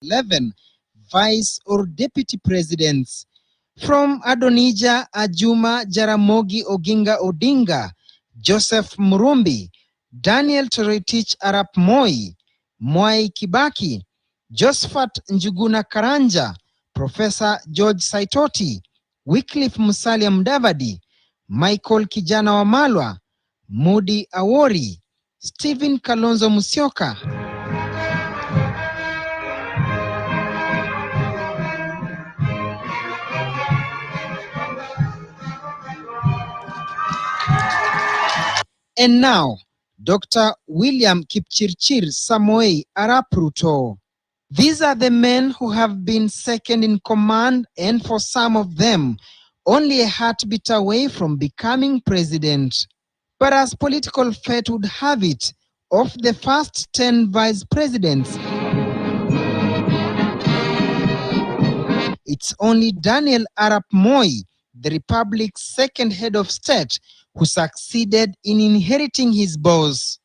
11 vice or deputy presidents. From Adonija Ajuma Jaramogi Oginga Odinga, Joseph Murumbi, Daniel Toroitich Arap Moi, Mwai Kibaki, Josephat Njuguna Karanja, Professor George Saitoti, Wycliffe Musalia Mudavadi, Michael Kijana Wamalwa, Mudi Awori, Stephen Kalonzo Musyoka. And now, Dr. William Kipchirchir Samoei Arap Ruto. These are the men who have been second in command, and for some of them, only a heartbeat away from becoming president. But as political fate would have it, of the first 10 vice presidents, it's only Daniel Arap Moi, the Republic's second head of state, who succeeded in inheriting his boss.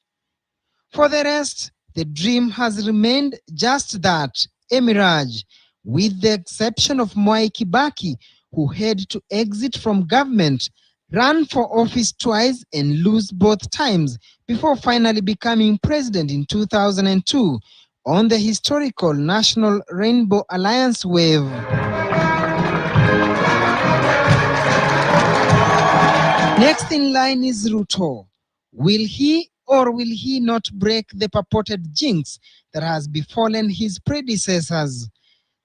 For the rest, the dream has remained just that, a mirage, with the exception of Mwai Kibaki, who had to exit from government, run for office twice and lose both times before finally becoming president in 2002 on the historical National Rainbow Alliance wave. Next in line is Ruto. Will he or will he not break the purported jinx that has befallen his predecessors?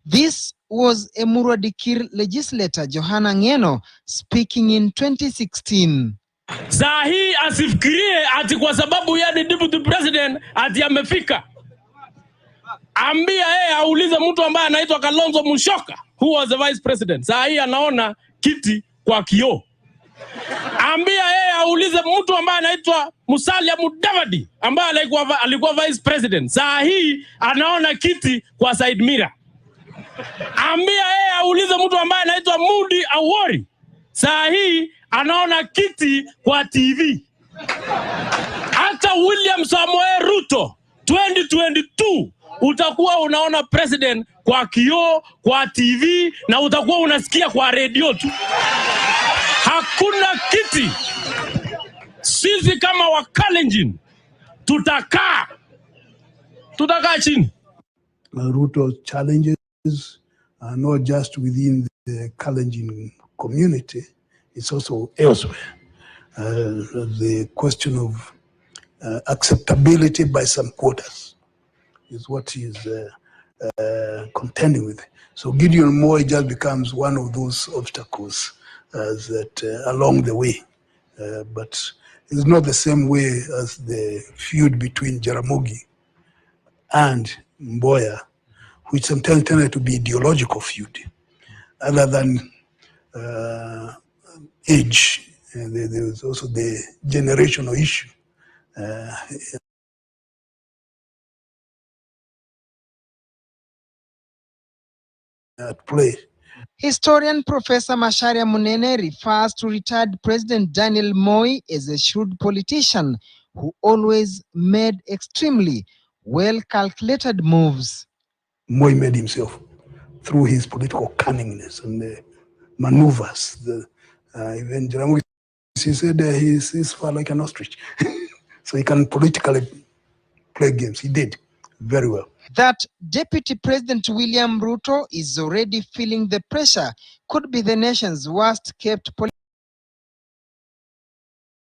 This was Emurua Dikir legislator Johana Ngeno speaking in 2016. Saa hii asifikirie ati kwa sababu yeye ni deputy president ati amefika. Ambia yeye aulize mtu ambaye anaitwa Kalonzo Musyoka, who was the vice president. Saa hii anaona kiti kwa kioo. Ambia yeye aulize mtu ambaye anaitwa Musalia Mudavadi ambaye alikuwa vice president. Saa hii anaona kiti kwa side mirror. Ambia yeye aulize mtu ambaye anaitwa Mudi Awori. Saa hii anaona kiti kwa TV. Hata William Samoei Ruto 2022 utakuwa unaona president kwa kioo, kwa TV, na utakuwa unasikia kwa radio tu. Hakuna kiti. Sisi kama Wakalenjin tutakaa chini. Ruto's challenges are not just within the Kalenjin community, it's also elsewhere. The question of acceptability by some quarters is what he is contending with. So Gideon Moi just becomes one of those obstacles that along the way. But it's not the same way as the feud between Jaramogi and Mboya, which sometimes tended to be ideological feud, other than age. There was also the generational issue. At play. Historian Professor Macharia Munene refers to retired President Daniel Moi as a shrewd politician who always made extremely well-calculated moves. Moi made himself through his political cunningness and the maneuvers. Even Jaramogi, he said he's far like an ostrich. So he can politically play games. He did very well. That Deputy President William Ruto is already feeling the pressure could be the nation's worst-kept political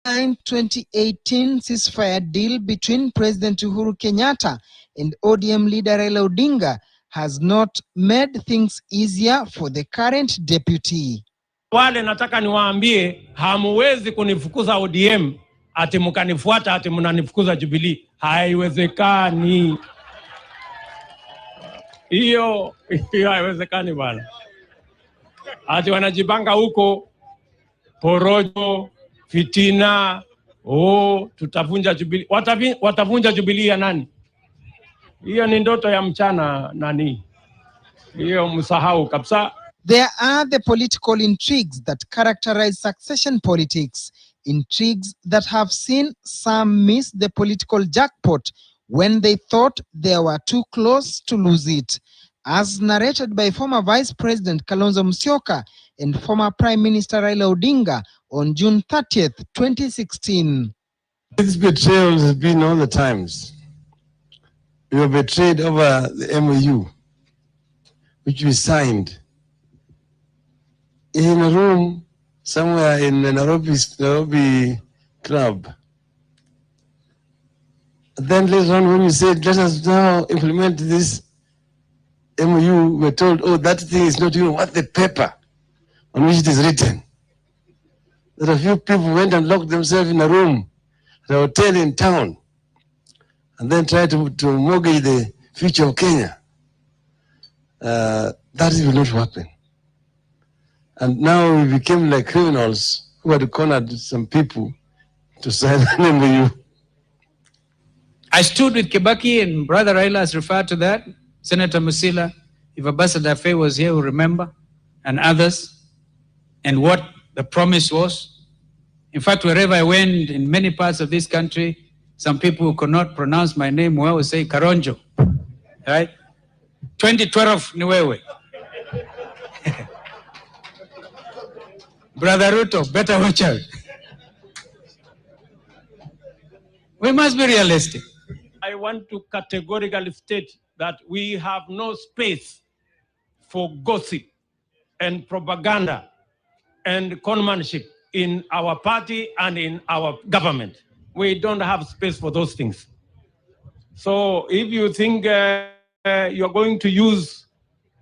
2018 ceasefire deal between President Uhuru Kenyatta and ODM leader Raila Odinga has not made things easier for the current deputy. Wale nataka niwaambie, hamuwezi kunifukuza ODM ati mkanifuata ati mnanifukuza Jubilee. Haiwezekani. Hiyo haiwezekani bwana. Ati wanajipanga huko porojo, fitina, tutavunja Jubilee. Watavunja Jubilee ya nani? Hiyo ni ndoto ya mchana nani? Hiyo msahau kabisa. There are the political intrigues that characterize succession politics, intrigues that have seen some miss the political jackpot when they thought they were too close to lose it. as narrated by former Vice President Kalonzo Musyoka and former Prime Minister Raila Odinga on June 30th, 2016. This betrayal has been all the times. We were betrayed over the MOU, which we signed in a room somewhere in the Nairobi club. And then later on, when we said, let us now implement this MOU, we were told, oh, that thing is not even worth the paper on which it is written. That a few people went and locked themselves in a room at a hotel in town and then tried to mortgage the future of Kenya. That will not happen. And now we became like criminals who had cornered some people to sign an MOU. I stood with Kibaki, and Brother Raila has referred to that. Senator Musila, if Ambassador Faye was here, will remember, and others, and what the promise was. In fact, wherever I went in many parts of this country, some people who could not pronounce my name well would say Karonjo, right? 2012 Niwewe. Brother Ruto, better watch out. We must be realistic. I want to categorically state that we have no space for gossip and propaganda and conmanship in our party and in our government. We don't have space for those things. So if you think you're going to use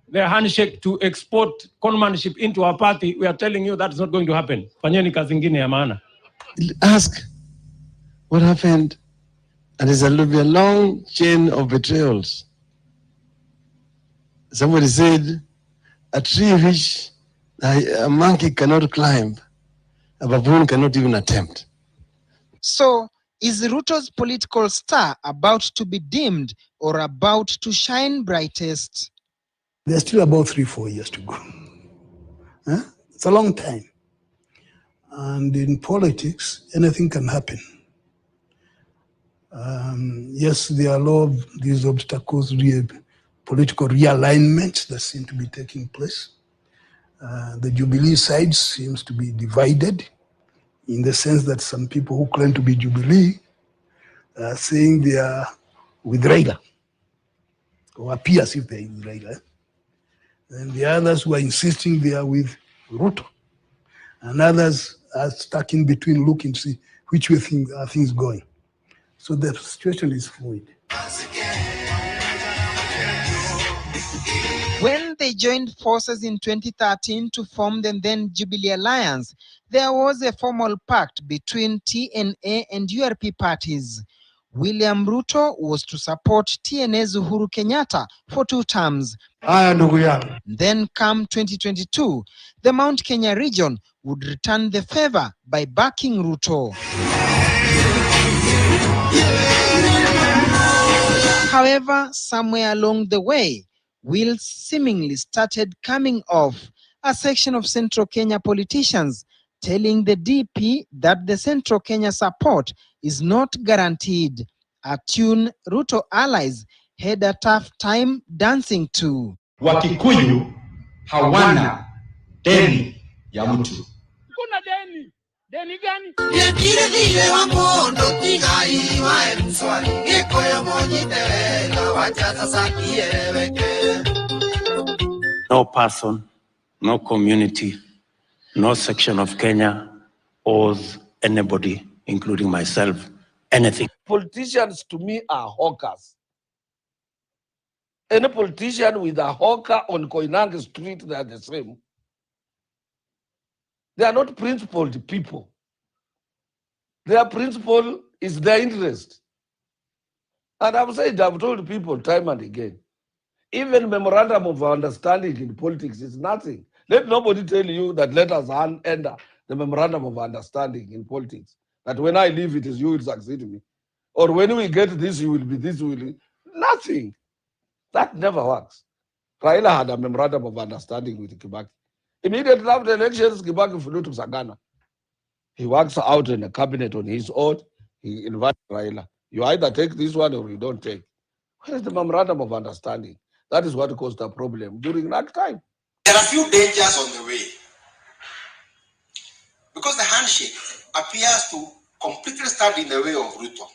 the handshake to export conmanship into our party, we are telling you that's not going to happen. Fanyeni kazi ingine ya maana. Ask what happened, and there'll be a long chain of betrayals. Somebody said, a tree which a monkey cannot climb, a baboon cannot even attempt. So, is Ruto's political star about to be dimmed or about to shine brightest? There's still about 3-4 years to go. Huh? It's a long time. And in politics, anything can happen. Yes, there are a lot of these obstacles, political realignments that seem to be taking place. The Jubilee side seems to be divided in the sense that some people who claim to be Jubilee are saying they are with Raila, or appear as if they are with Raila. And the others who are insisting they are with Ruto. And others are stuck in between looking to see which way are things going. So the situation is fluid. When they joined forces in 2013 to form the then Jubilee Alliance, there was a formal pact between TNA and URP parties. William Ruto was to support TNA's Uhuru Kenyatta for 2 terms. Then come 2022, the Mount Kenya region would return the favor by backing Ruto. However, somewhere along the way, wheels seemingly started coming off. A section of Central Kenya politicians telling the DP that the Central Kenya support is not guaranteed, a tune Ruto allies had a tough time dancing to. Wakikuyu hawana deni ya mtu. Kuna deni. Deni gani? No person, no community, no section of Kenya owes anybody, including myself, anything. Politicians to me are hawkers. Any politician with a hawker on Koinange Street, they are the same. They are not principled people. Their principle is their interest. And I've told people time and again, even memorandum of understanding in politics is nothing. Let nobody tell you that let us enter the memorandum of understanding in politics. That when I leave, it is you will succeed me. Or when we get this, you will be this, will be. Nothing. That never works. Raila had a memorandum of understanding with Kibaki. Immediately after elections, Kibaki flew to Sagana. He works out in a cabinet on his own. He invited Raila. You either take this one or you don't take. Where is the memorandum of understanding? That is what caused the problem during that time. There are a few dangers on the way, because the handshake appears to completely stand in the way of Ruto.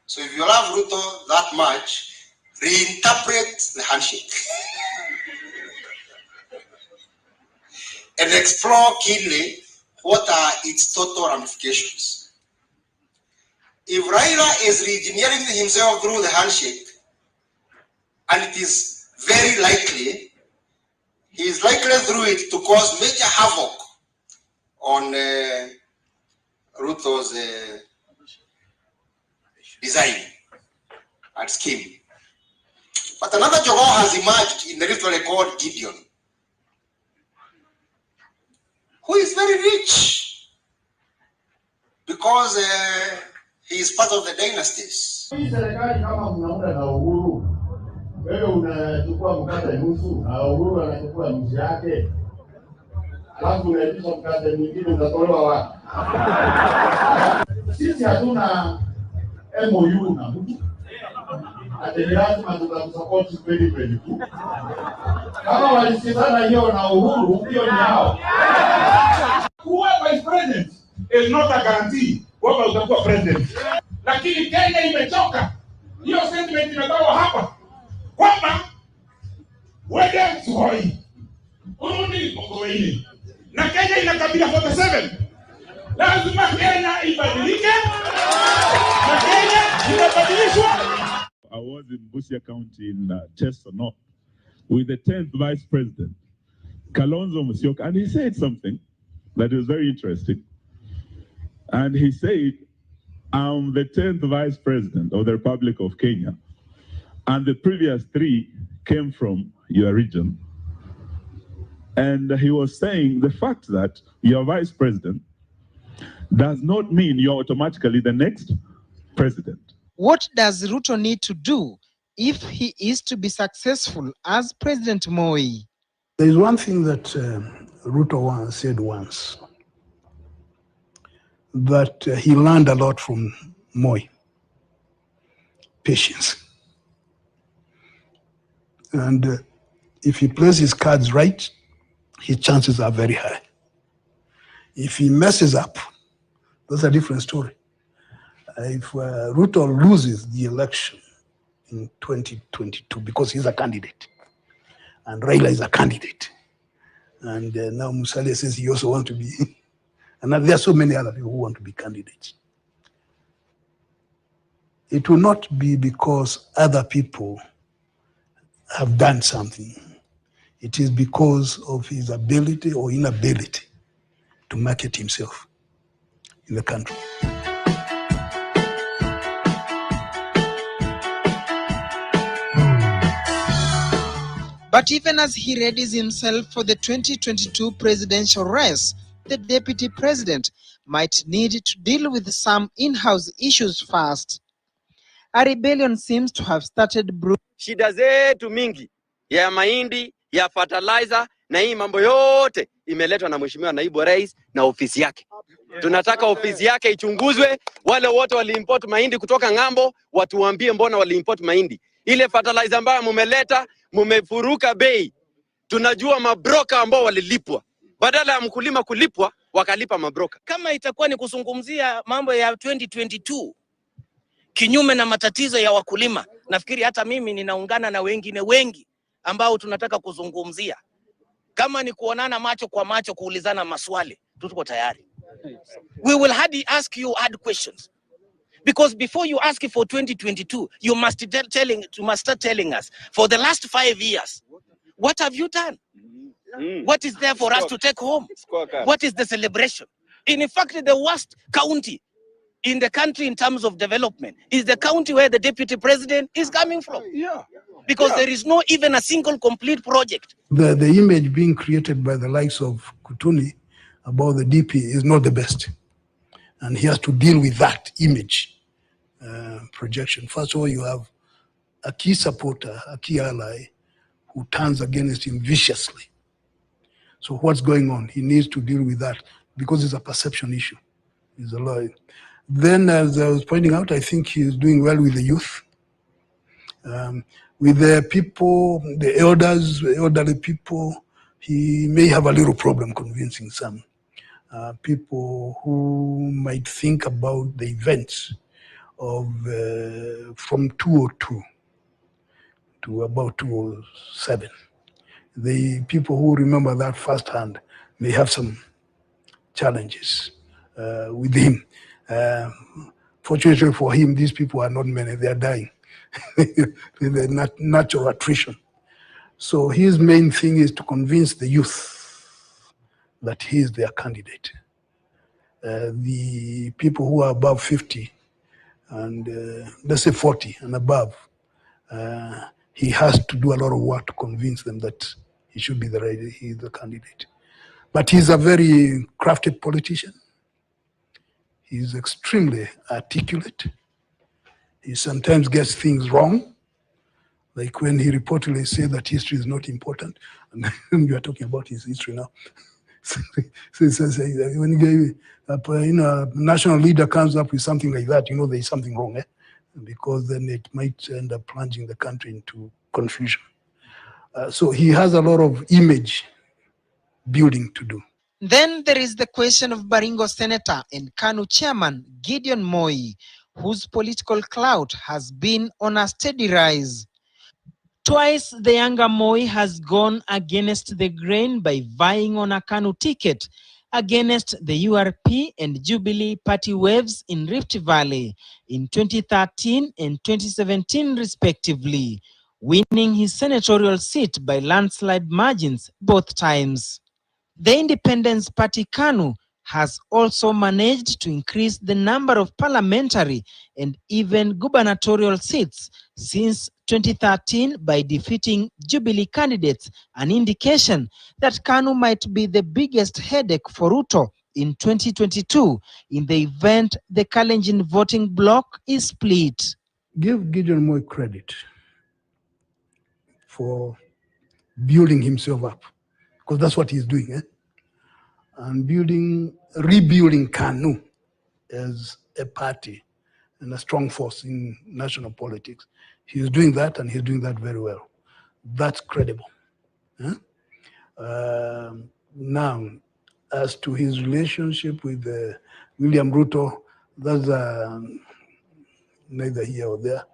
So if you love Ruto that much, reinterpret the handshake and explore keenly what are its total ramifications. If Raila is re-engineering himself through the handshake, and it is very likely, he is likely through it to cause major havoc on Ruto's design and scheme. But another Jogo has emerged in the rift called Gideon, who is very rich because he is part of the dynasties. Wewe unachukua mkate nusu na Uhuru anachukua nusu yake, alafu unaitisha mkate mwingine utatolewa wapi? Sisi hatuna MOU na mtu, ati lazima tutamsupport 2022. Kama walisikizana hiyo na Uhuru, hiyo ni hao. Kuwa vice president is not a guarantee kwamba utakuwa president. Lakini Kenya imechoka. Hiyo sentiment inatoka hapa. Kwamba wewe Sugoi Burundi Mongowini na Kenya ina kabila 47, lazima Kenya ibadilike na Kenya inabadilishwa. I was in Busia County in Chester North with the 10th Vice President Kalonzo Musyoka, and he said something that is very interesting. And he said, I'm the 10th Vice President of the Republic of Kenya, and the previous 3 came from your region. And he was saying the fact that you're vice president does not mean you're automatically the next president. What does Ruto need to do if he is to be successful as President Moi? There is one thing that Ruto said once, that he learned a lot from Moi: patience. And if he plays his cards right, his chances are very high. If he messes up, that's a different story. If Ruto loses the election in 2022 because he's a candidate, and Raila is a candidate, and now Musalia says he also wants to be, and there are so many other people who want to be candidates. It will not be because other people have done something. It is because of his ability or inability to market himself in the country. But even as he readies himself for the 2022 presidential race, the deputy president might need to deal with some in-house issues first. A rebellion seems to have started brewing. Shida zetu mingi ya mahindi, ya fertilizer na hii mambo yote imeletwa na Mheshimiwa Naibu wa Rais na ofisi yake. Tunataka ofisi yake ichunguzwe. Wale wote waliimport mahindi kutoka ng'ambo, watuambie mbona waliimport mahindi. Ile fertilizer ambayo mumeleta, mumefuruka bei. Tunajua mabroka ambao walilipwa. Badala ya mkulima kulipwa, wakalipa mabroka. Kama itakuwa ni kuzungumzia mambo ya 2022 kinyume na matatizo ya wakulima, nafikiri hata mimi ninaungana na wengine wengi ambao tunataka kuzungumzia. Kama ni kuonana macho kwa macho, kuulizana maswali, tuko tayari. We will ask you hard questions, because before you ask for 2022, you must start telling us, for the last 5 years, what have you done? What is there for us to take home? What is the celebration? In fact, the worst county in the country in terms of development is the county where the deputy president is coming from. Because there is no even a single complete project. The image being created by the likes of Kutuni about the DP is not the best. And he has to deal with that image projection. First of all, you have a key supporter, a key ally, who turns against him viciously. So what's going on? He needs to deal with that because it's a perception issue. He's a lawyer. Then, as I was pointing out, I think he's doing well with the youth. With the people, the elderly people, he may have a little problem convincing some people who might think about the events of from 2002 to about 2007. The people who remember that firsthand may have some challenges with him. Fortunately for him, these people are not many, they are dying. They're not natural attrition. So his main thing is to convince the youth that he is their candidate. The people who are above 50 and let's say 40 and above, he has to do a lot of work to convince them that he should be he's the candidate. But he's a very crafted politician. He's extremely articulate. He sometimes gets things wrong, like when he reportedly said that history is not important, and we are talking about his history now. So when a national leader comes up with something like that, there is something wrong, because then it might end up plunging the country into confusion. So he has a lot of image building to do. Then there is the question of Baringo Senator and KANU Chairman Gideon Moi, whose political clout has been on a steady rise. Twice the younger Moi has gone against the grain by vying on a KANU ticket against the URP and Jubilee party waves in Rift Valley in 2013 and 2017 respectively, winning his senatorial seat by landslide margins both times. The Independence Party KANU has also managed to increase the number of parliamentary and even gubernatorial seats since 2013 by defeating Jubilee candidates, an indication that KANU might be the biggest headache for Ruto in 2022 in the event the Kalenjin voting bloc is split. Give Gideon Moi credit for building himself up, because that's what he's doing, and rebuilding KANU as a party and a strong force in national politics. He's doing that, and he's doing that very well. That's credible. Now, as to his relationship with William Ruto, that's neither here or there.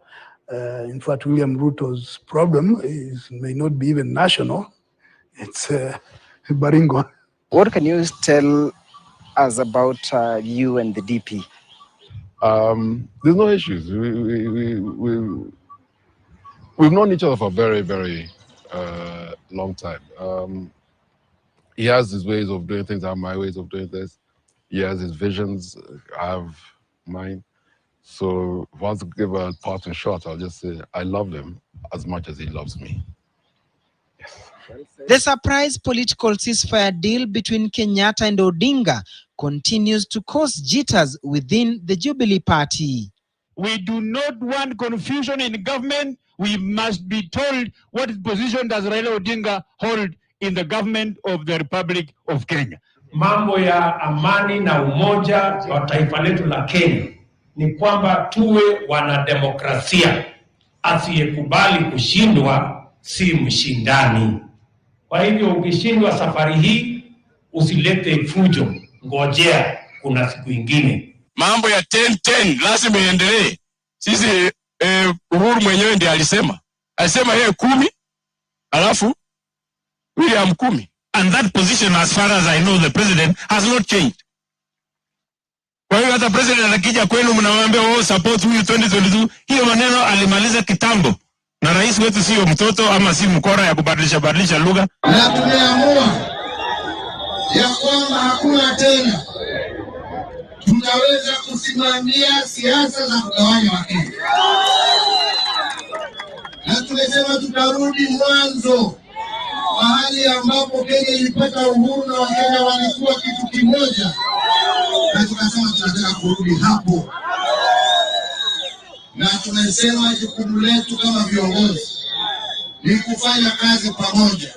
In fact, William Ruto's problem may not be even national. It's Baringo. What can you tell us about you and the DP? There's no issues. We've known each other for a very, very long time. He has his ways of doing things, I have my ways of doing this. He has his visions, I have mine. So if I want to give a parting shot, I'll just say I love him as much as he loves me. Yes. The surprise political ceasefire deal between Kenyatta and Odinga continues to cause jitters within the Jubilee Party. We do not want confusion in government. We must be told what position does Raila Odinga hold in the government of the Republic of Kenya. Mambo ya amani na umoja wa taifa letu la Kenya ni kwamba tuwe wanademokrasia. Asiyekubali kushindwa si mshindani. Kwa hivyo ukishindwa safari hii usilete fujo, ngojea kuna siku ingine. Mambo ya 10-10 lazima iendelee. Sisi Uhuru mwenyewe ndiye alisema yeye 10 alafu William 10. And that position, as far as I know, the president has not changed. Kwa hiyo hata president akija kwenu mnamwambia support huyu 2022, hiyo maneno alimaliza kitambo. Na rais wetu sio mtoto ama si mkora ya kubadilisha lugha. Na tumeamua ya kwamba hakuna tena tunaweza kusimamia siasa za kugawanya Wakenya. Na tumesema tutarudi mwanzo, mahali ambapo Kenya ilipata uhuru na Wakenya walikuwa kitu kimoja. Na tukasema tunataka kurudi hapo. Na tumesema jukumu letu kama viongozi ni kufanya kazi pamoja.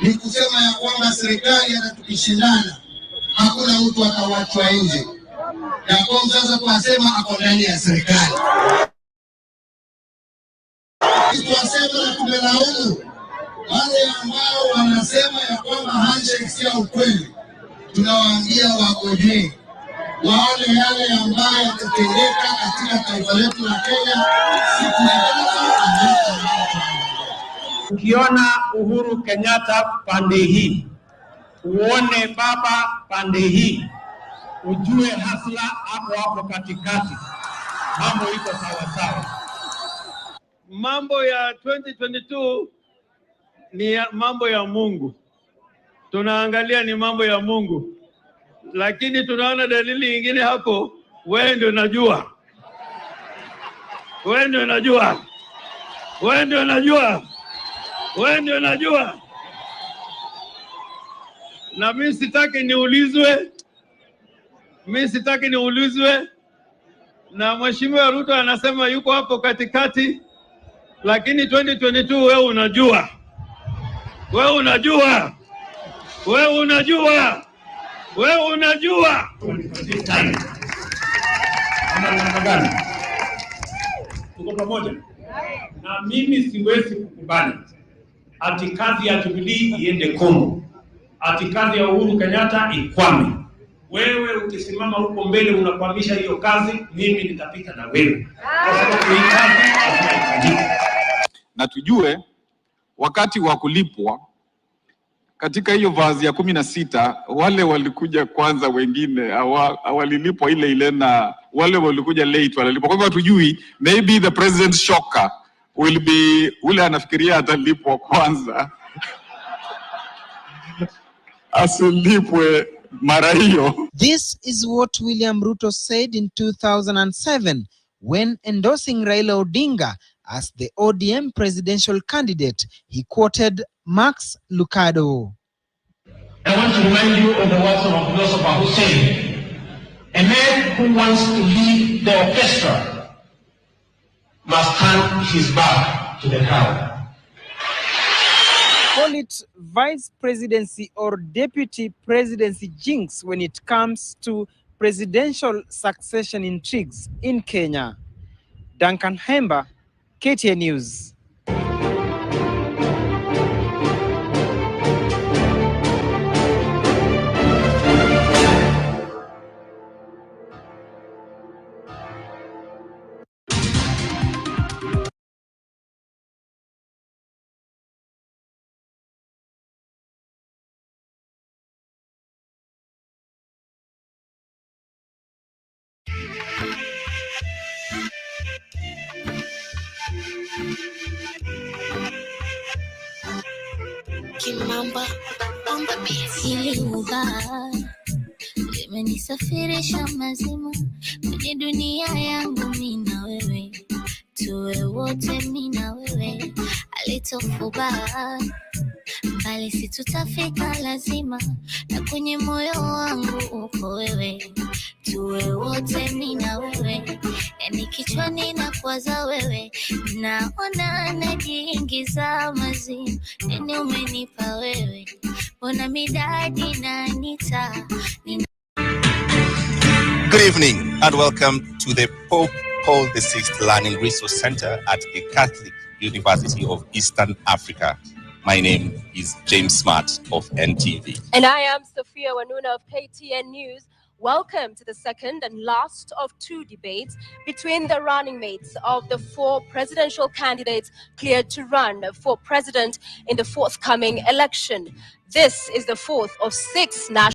Ni kusema ya kwamba serikali hata tukishindana hakuna mtu atawachwa nje. Ya kwamba sasa tunasema ako ndani ya serikali. Tunasema tumelaumu wale ambao wanasema ya kwamba handshake sio ukweli. Tunawaambia wagojee wale yale ambayo yatatendeka katika taifa letu la Kenya siku zijazo. Ukiona Uhuru Kenyatta pande hii, uone baba pande hii, ujue hasla hapo katikati, mambo iko sawa sawa. Mambo ya 2022 ni mambo ya Mungu, tunaangalia ni mambo ya Mungu, lakini tunaona dalili nyingine hapo. Wewe ndio unajua, wewe ndio unajua, wewe ndio unajua, wewe ndio unajua. Na mimi sitaki niulizwe, na Mheshimiwa Ruto anasema yuko hapo katikati, lakini 2022 wewe unajua, wewe unajua, wewe unajua, wewe unajua. Tuko pamoja. Na mimi siwezi kukubali ati kazi ya Jubilee iende Kongo, ati kazi ya Uhuru Kenyatta ikwame. Wewe ukisimama huko mbele unakwamisha hiyo kazi, mimi nitapita na wewe, kwa sababu hii kazi haifanyiki. Na tujue wakati wa kulipwa katika hiyo vazi ya 16 wale walikuja kwanza, wengine walilipwa ile na wale walikuja late walilipwa. Kwa hivyo tujui, maybe the president's shocker will be ule anafikiria atalipwa kwanza asilipwe mara hiyo. This is what William Ruto said in 2007 when endorsing Raila Odinga as the ODM presidential candidate. He quoted Max Lucado. I want to remind you of the words of a philosopher who said, a man who wants to lead the orchestra must turn his back to the crowd. Call it vice presidency or deputy presidency jinx when it comes to presidential succession intrigues in Kenya. Duncan Hemba, KTN News. Kimamba on the beat. Hili ubaya limenisafirisha mazima kwenye dunia yangu, mimi na wewe tuwe wote, mimi na wewe alitofubaya mbali, si tutafika lazima, na kwenye moyo wangu uko wewe, tuwe wote, mimi na wewe, yani kichwani na kwaza wewe, naona najiingiza mazimu, nini umenipa wewe, mbona midadi na nita. Good evening and welcome to the Pope Paul VI Learning Resource Center at the Catholic University of Eastern Africa. My name is James Smart of NTV. And I am Sophia Wanuna of KTN News. Welcome to the second and last of two debates between the running mates of the four presidential candidates cleared to run for president in the forthcoming election. This is the fourth of 6 national